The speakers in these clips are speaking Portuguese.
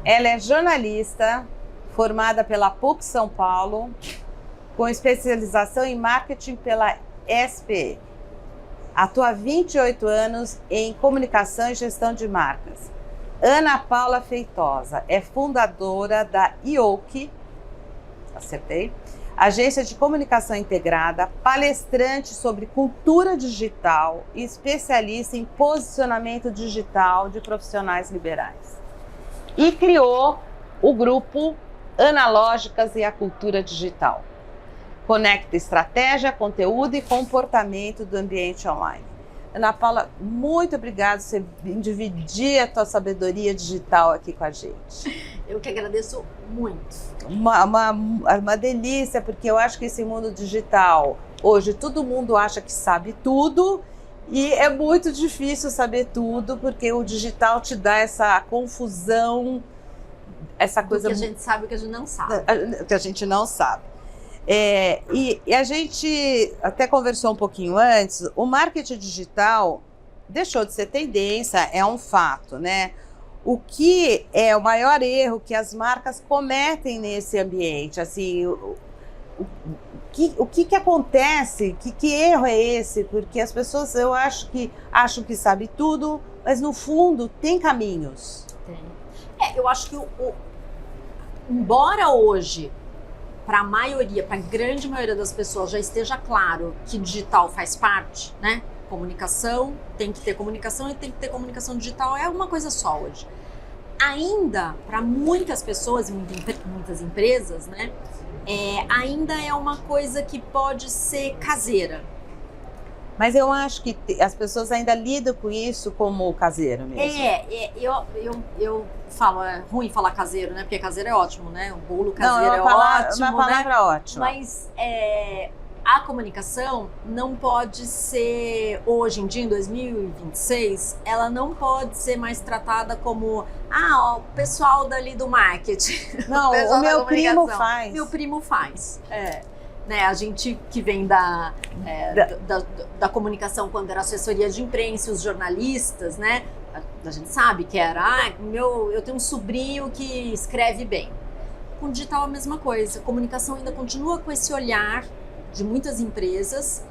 Ela é jornalista, formada pela PUC São Paulo, com especialização em marketing pela SPM. Atua há 28 anos em comunicação e gestão de marcas. Ana Paula Feitosa é fundadora da IOC, acertei, agência de comunicação integrada, palestrante sobre cultura digital e especialista em posicionamento digital de profissionais liberais. E criou o grupo Analógicas e a Cultura Digital. Conecta estratégia, conteúdo e comportamento do ambiente online. Ana Paula, muito obrigada por você dividir a tua sabedoria digital aqui com a gente. Eu que agradeço muito. Uma delícia, porque eu acho que esse mundo digital, hoje todo mundo acha que sabe tudo e é muito difícil saber tudo, porque o digital te dá essa confusão, essa coisa... que a gente sabe e que a gente não sabe. Que a gente não sabe. E a gente até conversou um pouquinho antes, o marketing digital deixou de ser tendência, é um fato, né? O que é o maior erro que as marcas cometem nesse ambiente? Assim, o que acontece? Que erro é esse? Porque as pessoas, eu acho que acham que sabe tudo, mas no fundo tem caminhos. Tem. Eu acho que embora hoje para a maioria, para a grande maioria das pessoas já esteja claro que digital faz parte, né? Comunicação, tem que ter comunicação e tem que ter comunicação digital, é uma coisa só hoje. Ainda, para muitas pessoas e muitas empresas, né? Ainda é uma coisa que pode ser caseira. Mas eu acho que as pessoas ainda lidam com isso como caseiro mesmo. Eu falo, é ruim falar caseiro, né? Porque caseiro é ótimo, né? O bolo caseiro ótimo, uma palavra né? ótima. Mas a comunicação não pode ser, hoje em dia, em 2026, ela não pode ser mais tratada como, o pessoal dali do marketing. Não, o meu primo faz. Meu primo faz, né, a gente que vem da comunicação quando era assessoria de imprensa, os jornalistas, né, a gente sabe que era, eu tenho um sobrinho que escreve bem. Com digital a mesma coisa, a comunicação ainda continua com esse olhar de muitas empresas,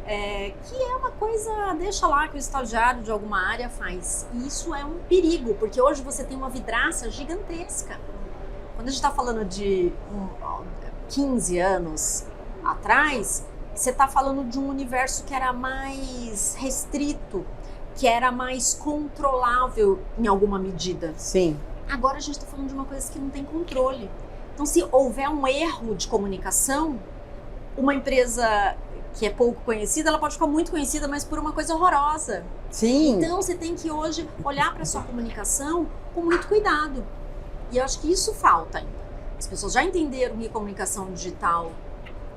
que é uma coisa, deixa lá que o estagiário de alguma área faz. E isso é um perigo, porque hoje você tem uma vidraça gigantesca. Quando a gente está falando de 15 anos atrás, você está falando de um universo que era mais restrito, que era mais controlável em alguma medida. Sim. Agora a gente está falando de uma coisa que não tem controle. Então, se houver um erro de comunicação, uma empresa que é pouco conhecida, ela pode ficar muito conhecida, mas por uma coisa horrorosa. Sim. Então, você tem que hoje olhar para a sua comunicação com muito cuidado. E eu acho que isso falta ainda. As pessoas já entenderam que comunicação digital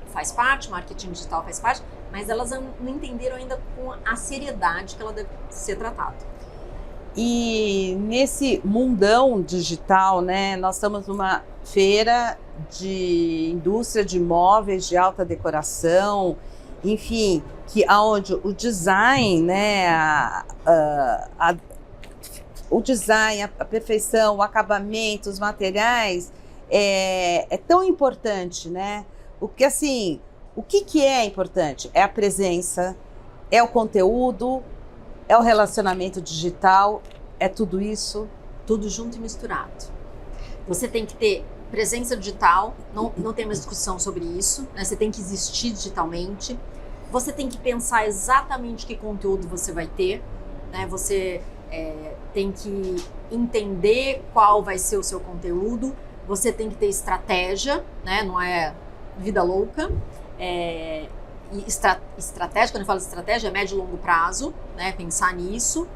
faz parte, marketing digital faz parte, mas elas não entenderam ainda com a seriedade que ela deve ser tratada. E nesse mundão digital, né, nós estamos numa feira de indústria de móveis de alta decoração, enfim, aonde o design, né, o design, a perfeição, o acabamento, os materiais é tão importante, né? Porque assim, o que é importante? É a presença, é o conteúdo, é o relacionamento digital, é tudo isso? Tudo junto e misturado. Você tem que ter presença digital, não tem mais discussão sobre isso, né? Você tem que existir digitalmente, você tem que pensar exatamente que conteúdo você vai ter, né? Você tem que entender qual vai ser o seu conteúdo, você tem que ter estratégia, né? Não é vida louca, e estratégia, quando eu falo estratégia, é médio e longo prazo, né? Pensar nisso,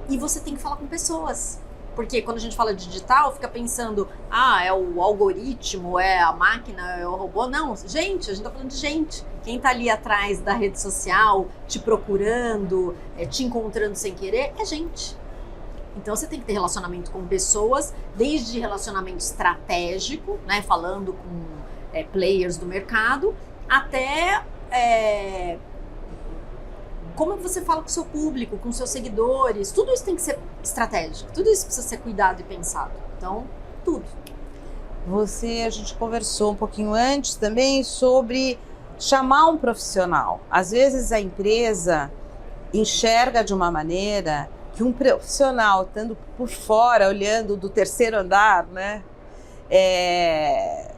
e você tem que falar com pessoas. Porque quando a gente fala de digital, fica pensando, é o algoritmo, é a máquina, é o robô. Não, gente, a gente tá falando de gente. Quem tá ali atrás da rede social, te procurando, te encontrando sem querer, é gente. Então você tem que ter relacionamento com pessoas, desde relacionamento estratégico, né, falando com players do mercado, até como você fala com o seu público, com seus seguidores. Tudo isso tem que ser estratégico, tudo isso precisa ser cuidado e pensado. Então, tudo. A gente conversou um pouquinho antes também sobre chamar um profissional. Às vezes a empresa enxerga de uma maneira que um profissional, estando por fora, olhando do terceiro andar, né,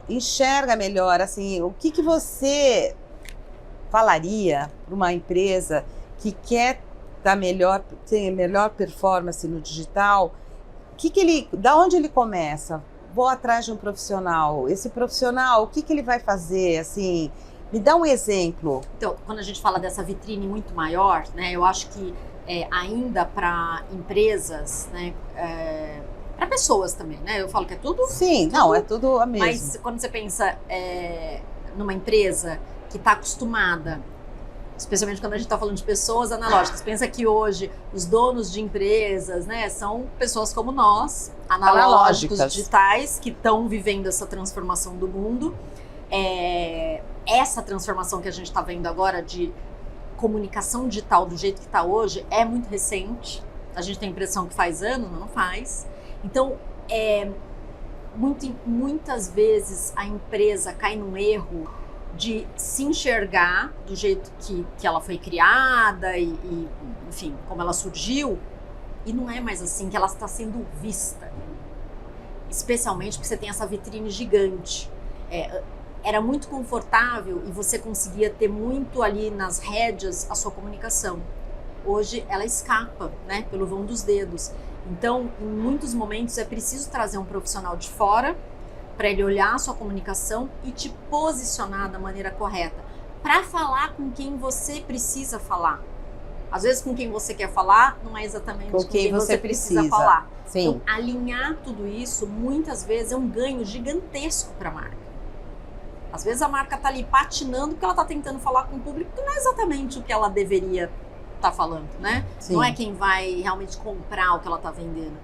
enxerga melhor. Assim, o que você falaria para uma empresa que quer ter melhor performance no digital? Da onde ele começa? Vou atrás de um profissional. Esse profissional, o que ele vai fazer? Assim, me dá um exemplo. Então, quando a gente fala dessa vitrine muito maior, né, eu acho que ainda para empresas, né, para pessoas também, né? Eu falo que é tudo. Sim, não, é tudo a mesma. Mas quando você pensa numa empresa que está acostumada, especialmente quando a gente está falando de pessoas analógicas, pensa que hoje os donos de empresas, né, são pessoas como nós, analógicos, digitais, que estão vivendo essa transformação do mundo. Essa transformação que a gente está vendo agora de comunicação digital do jeito que está hoje é muito recente. A gente tem a impressão que faz anos, não faz. Então, muitas vezes a empresa cai num erro de se enxergar do jeito que ela foi criada e, enfim, como ela surgiu, e não é mais assim que ela está sendo vista. Especialmente porque você tem essa vitrine gigante. Era muito confortável e você conseguia ter muito ali nas rédeas a sua comunicação. Hoje ela escapa, né, pelo vão dos dedos. Então, em muitos momentos é preciso trazer um profissional de fora para ele olhar a sua comunicação e te posicionar da maneira correta, para falar com quem você precisa falar. Às vezes com quem você quer falar não é exatamente com quem você precisa falar. Sim. Então, alinhar tudo isso, muitas vezes, é um ganho gigantesco para a marca. Às vezes a marca está ali patinando porque ela está tentando falar com o público que não é exatamente o que ela deveria estar falando, né? Sim. Não é quem vai realmente comprar o que ela está vendendo.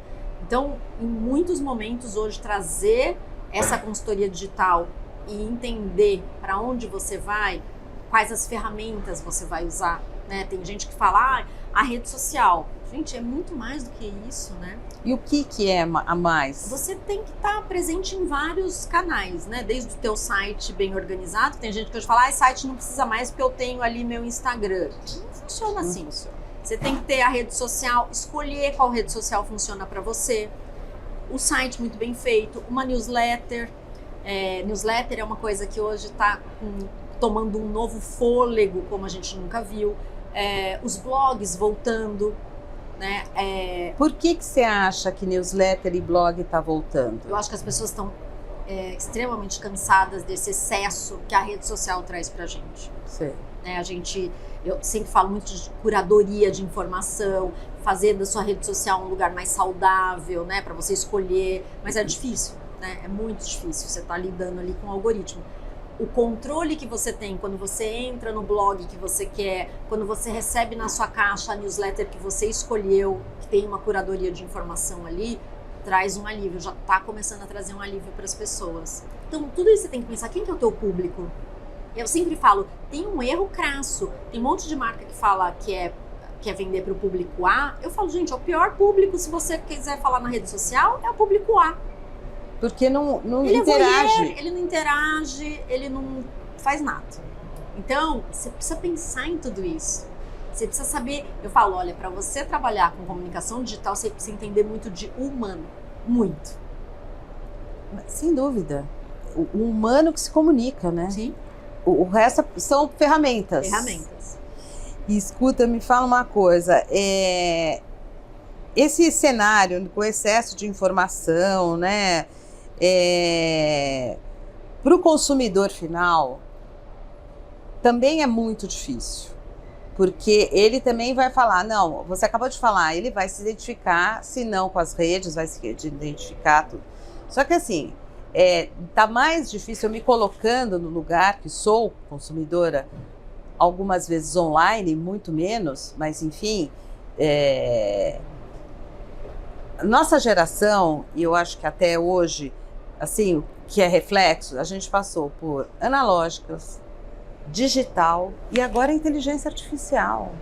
Então, em muitos momentos hoje, trazer essa consultoria digital e entender para onde você vai, quais as ferramentas você vai usar, né? Tem gente que fala, a rede social. Gente, é muito mais do que isso, né? E o que é a mais? Você tem que estar presente em vários canais, né? Desde o teu site bem organizado. Tem gente que hoje fala, site não precisa mais porque eu tenho ali meu Instagram. Não funciona assim. Você tem que ter a rede social, escolher qual rede social funciona para você. O site muito bem feito, uma newsletter. Newsletter é uma coisa que hoje está tomando um novo fôlego, como a gente nunca viu. Os blogs voltando, né? Por que você acha que newsletter e blog está voltando? Eu acho que as pessoas estão extremamente cansadas desse excesso que a rede social traz pra gente. Sim. Eu sempre falo muito de curadoria de informação, fazer da sua rede social um lugar mais saudável, né, para você escolher, mas é difícil, né? É muito difícil, você tá lidando ali com o algoritmo. O controle que você tem quando você entra no blog que você quer, quando você recebe na sua caixa a newsletter que você escolheu, que tem uma curadoria de informação ali, traz um alívio, já está começando a trazer um alívio para as pessoas. Então, tudo isso você tem que pensar, quem que é o teu público? Eu sempre falo, tem um erro crasso, tem um monte de marca que fala que quer vender para o público A. Eu falo, gente, é o pior público, se você quiser falar na rede social, é o público A. Porque não ele interage. Ele não interage, ele não faz nada. Então, você precisa pensar em tudo isso. Você precisa saber, eu falo, olha, para você trabalhar com comunicação digital, você precisa entender muito de humano. Muito. Sem dúvida. O humano que se comunica, né? Sim. O resto são ferramentas. E escuta, me fala uma coisa. Esse cenário com excesso de informação, né? Para o consumidor final, também é muito difícil. Porque ele também vai falar, não, você acabou de falar, ele vai se identificar, se não com as redes, vai se identificar tudo. Só que assim, tá mais difícil eu me colocando no lugar que sou consumidora, algumas vezes online, muito menos, mas enfim, nossa geração, e eu acho que até hoje, assim, que é reflexo, a gente passou por analógicas, digital e agora inteligência artificial.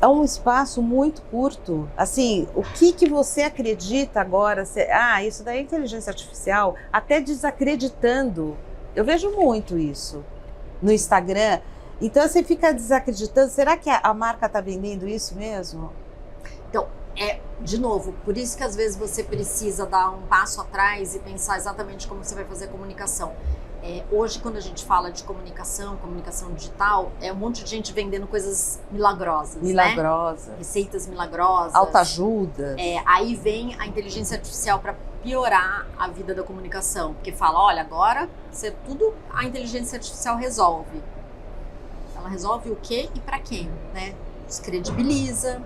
é um espaço muito curto. Assim, o que você acredita agora? Isso daí é inteligência artificial, até desacreditando. Eu vejo muito isso no Instagram. Então você fica desacreditando. Será que a marca está vendendo isso mesmo? Então, de novo, por isso que às vezes você precisa dar um passo atrás e pensar exatamente como você vai fazer a comunicação. Hoje, quando a gente fala de comunicação digital, um monte de gente vendendo coisas milagrosas, né? Receitas milagrosas. Autoajuda. Aí vem a inteligência artificial para piorar a vida da comunicação. Porque fala, olha, agora tudo a inteligência artificial resolve. Ela resolve o quê e para quem, né? Descredibiliza,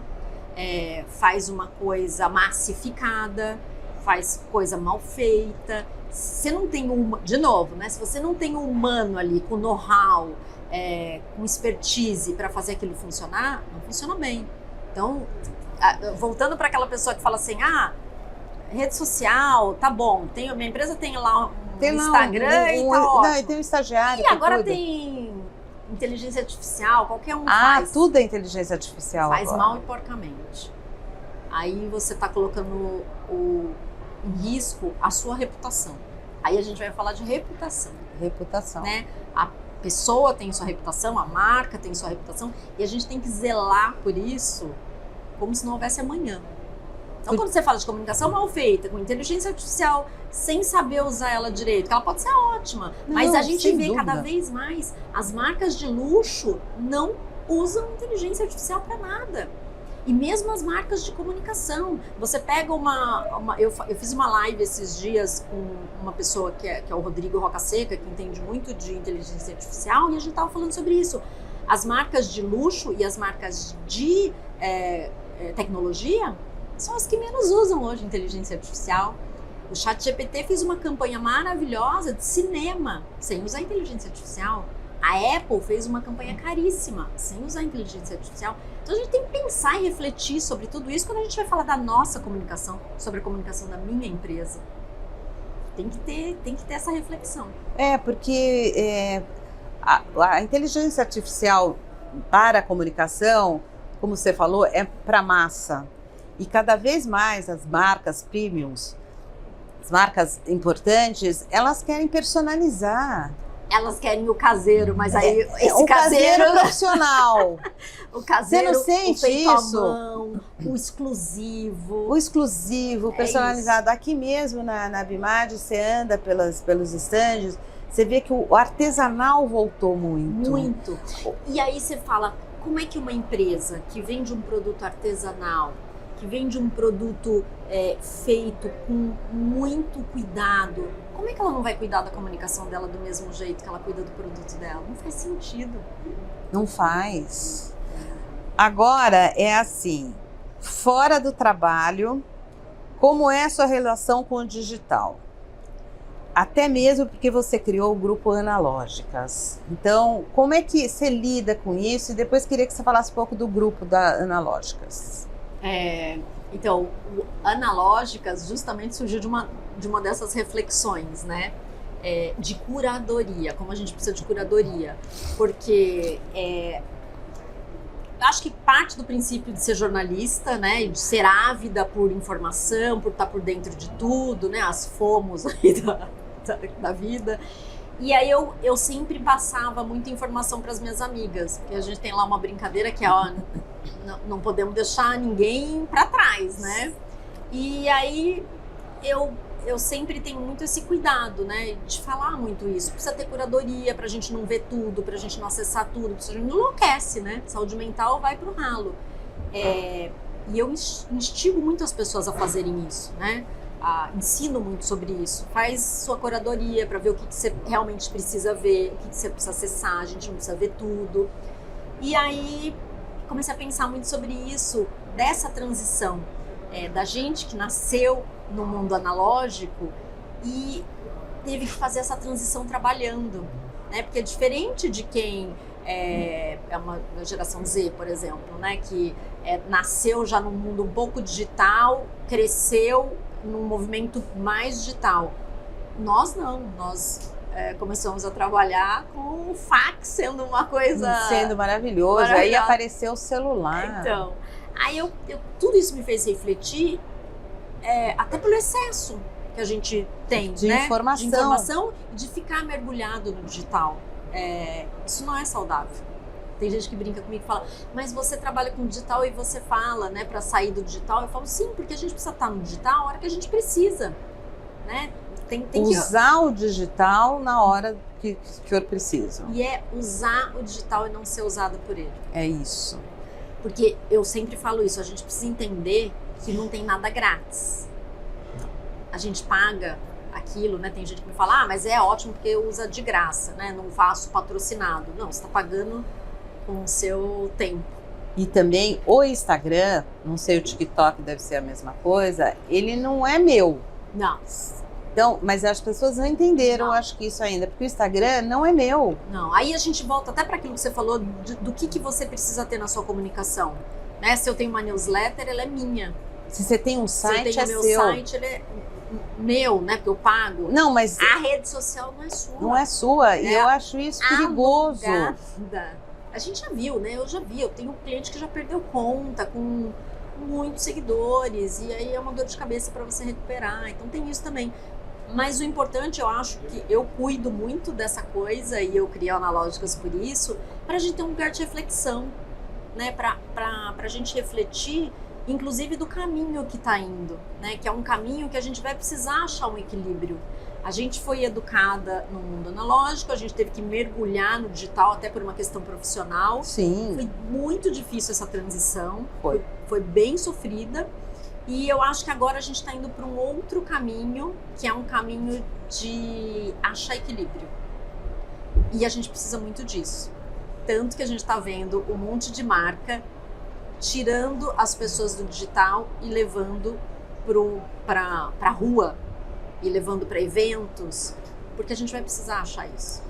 faz uma coisa massificada, faz coisa mal feita. Você não tem de novo, né? Se você não tem um humano ali com know-how, com expertise para fazer aquilo funcionar, não funciona bem. Então, voltando para aquela pessoa que fala assim, rede social, tá bom, minha empresa tem lá um Instagram e tá ótimo. Não, e tem um estagiário. E agora tem inteligência artificial, qualquer um faz. Tudo é inteligência artificial faz agora. mal e porcamente. Aí você tá colocando em risco a sua reputação. Aí a gente vai falar de reputação. Reputação. Né? A pessoa tem sua reputação, a marca tem sua reputação, e a gente tem que zelar por isso como se não houvesse amanhã. Então, quando você fala de comunicação mal feita, com inteligência artificial, sem saber usar ela direito, que ela pode ser ótima, mas a gente vê cada vez mais as marcas de luxo não usam inteligência artificial para nada. E mesmo as marcas de comunicação. Você pega eu fiz uma live esses dias com uma pessoa que é o Rodrigo Rocaseca, que entende muito de inteligência artificial, e a gente estava falando sobre isso. As marcas de luxo e as marcas de tecnologia são as que menos usam hoje inteligência artificial. O ChatGPT fez uma campanha maravilhosa de cinema sem usar inteligência artificial. A Apple fez uma campanha caríssima sem usar inteligência artificial. Então a gente tem que pensar e refletir sobre tudo isso quando a gente vai falar da nossa comunicação, sobre a comunicação da minha empresa. Tem que ter essa reflexão. Porque a inteligência artificial para a comunicação, como você falou, é para massa. E cada vez mais as marcas premiums, as marcas importantes, elas querem personalizar. Elas querem o caseiro, mas aí esse caseiro profissional. O caseiro, você não sente o feito isso? à mão, o exclusivo. O exclusivo, personalizado. Aqui mesmo na Bimad, você anda pelos estandes, você vê que o artesanal voltou muito. Muito. E aí você fala, como é que uma empresa que vende um produto artesanal, que vende um produto feito com muito cuidado, como é que ela não vai cuidar da comunicação dela do mesmo jeito que ela cuida do produto dela? Não faz sentido. Não faz. Agora é assim, fora do trabalho, como é a sua relação com o digital? Até mesmo porque você criou o grupo Analógicas. Então, como é que você lida com isso? E depois queria que você falasse um pouco do grupo da Analógicas. Então, o Analógicas justamente surgiu de uma dessas reflexões, né? De curadoria, como a gente precisa de curadoria. Porque acho que parte do princípio de ser jornalista, né? E de ser ávida por informação, por estar por dentro de tudo, né? As fomos aí da vida. E aí eu sempre passava muita informação para as minhas amigas, porque a gente tem lá uma brincadeira que não podemos deixar ninguém para trás, né? E aí eu sempre tenho muito esse cuidado, né? De falar muito isso. Precisa ter curadoria pra gente não ver tudo, pra gente não acessar tudo, porque a gente não enlouquece, né? Saúde mental vai pro ralo. E eu instigo muito as pessoas a fazerem isso, né? Ensino muito sobre isso. Faz sua curadoria para ver o que você realmente precisa ver, o que você precisa acessar, a gente não precisa ver tudo. E aí comecei a pensar muito sobre isso, dessa transição da gente que nasceu no mundo analógico e teve que fazer essa transição trabalhando, né? Porque é diferente de quem é uma geração Z, por exemplo, né? Que nasceu já num mundo um pouco digital, cresceu num movimento mais digital. Nós não, nós começamos a trabalhar com o fax sendo uma coisa... Sendo maravilhoso. Aí apareceu o celular. Então, aí tudo isso me fez refletir, até pelo excesso que a gente tem, de né? informação. De informação e de ficar mergulhado no digital. Isso não é saudável. Tem gente que brinca comigo e fala, mas você trabalha com digital e você fala, né, para sair do digital. Eu falo, sim, porque a gente precisa estar no digital a hora que a gente precisa, né? Tem usar o digital na hora que for preciso. E usar o digital e não ser usado por ele. É isso. Porque eu sempre falo isso, a gente precisa entender que não tem nada grátis. A gente paga aquilo, né? Tem gente que me fala, mas é ótimo porque usa de graça, né? Não faço patrocinado. Não, você está pagando com o seu tempo. E também o Instagram, não sei, o TikTok deve ser a mesma coisa, ele não é meu. Não. Então, mas as pessoas não entenderam, acho que isso ainda, porque o Instagram não é meu. Não, aí a gente volta até para aquilo que você falou, do que você precisa ter na sua comunicação. Né? Se eu tenho uma newsletter, ela é minha. Se você tem um site, se eu tenho meu site, ele é meu, né? Porque eu pago. Não, mas a rede social não é sua. Não é sua, e eu acho isso perigoso. A gente já viu, né? Eu já vi, eu tenho um cliente que já perdeu conta, com muitos seguidores, e aí é uma dor de cabeça para você recuperar. Então tem isso também. Mas o importante, eu acho que eu cuido muito dessa coisa e eu crio analógicas por isso, para a gente ter um lugar de reflexão, né? Para a gente refletir, inclusive do caminho que está indo, né? Que é um caminho que a gente vai precisar achar um equilíbrio. A gente foi educada no mundo analógico, a gente teve que mergulhar no digital até por uma questão profissional. Sim. Foi muito difícil essa transição, foi bem sofrida. E eu acho que agora a gente está indo para um outro caminho, que é um caminho de achar equilíbrio. E a gente precisa muito disso. Tanto que a gente está vendo um monte de marca tirando as pessoas do digital e levando para a rua, e levando para eventos, porque a gente vai precisar achar isso.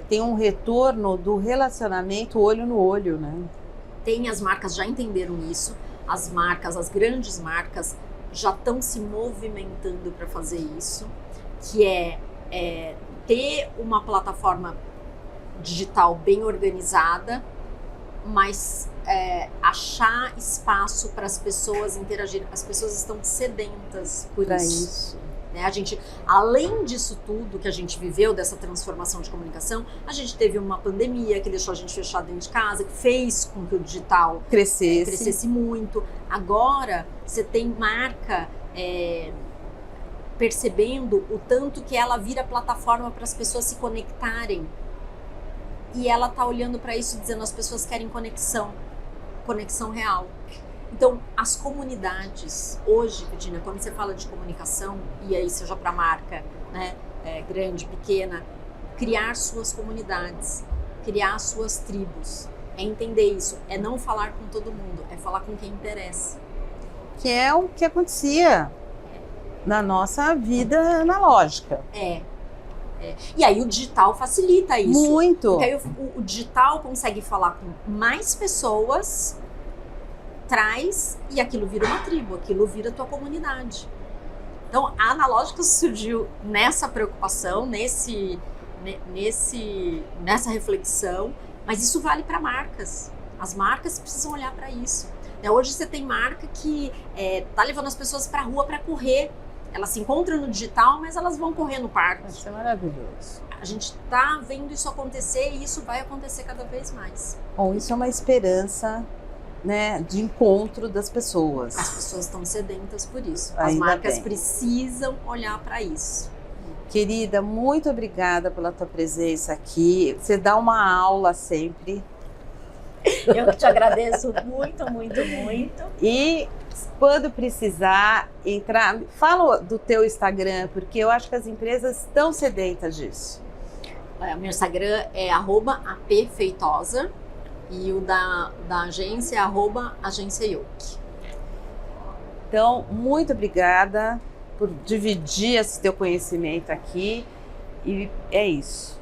Tem um retorno do relacionamento olho no olho, né? As marcas já entenderam isso. As grandes marcas já estão se movimentando para fazer isso, que é ter uma plataforma digital bem organizada, mas achar espaço para as pessoas interagirem. As pessoas estão sedentas por isso. Né? A gente, além disso tudo que a gente viveu, dessa transformação de comunicação, a gente teve uma pandemia que deixou a gente fechado dentro de casa, que fez com que o digital crescesse muito. Agora, você tem marca percebendo o tanto que ela vira plataforma para as pessoas se conectarem. E ela está olhando para isso dizendo, as pessoas querem conexão real. Então, as comunidades, hoje, Virginia, quando você fala de comunicação, e aí seja para marca, né, grande, pequena, criar suas comunidades, criar suas tribos, é entender isso, é não falar com todo mundo, é falar com quem interessa. Que é o que acontecia na nossa vida analógica. E aí o digital facilita isso. Muito. Porque aí o digital consegue falar com mais pessoas, e aquilo vira uma tribo, aquilo vira a tua comunidade. Então, a Analógica surgiu nessa preocupação, nessa reflexão, mas isso vale para marcas. As marcas precisam olhar para isso. Hoje você tem marca que tá levando as pessoas para a rua para correr. Elas se encontram no digital, mas elas vão correr no parque. Isso é maravilhoso. A gente tá vendo isso acontecer e isso vai acontecer cada vez mais. Bom, isso é uma esperança, né, de encontro das pessoas. As pessoas estão sedentas por isso. Ainda As marcas bem. Precisam olhar para isso. Querida, muito obrigada pela tua presença aqui. Você dá uma aula sempre. Eu que te agradeço muito, muito, muito. E quando precisar entrar, fala do teu Instagram, porque eu acho que as empresas estão sedentas disso. O meu Instagram é @apfeitosa e o da agência é @agênciayoke. Então, muito obrigada por dividir esse teu conhecimento aqui, e é isso.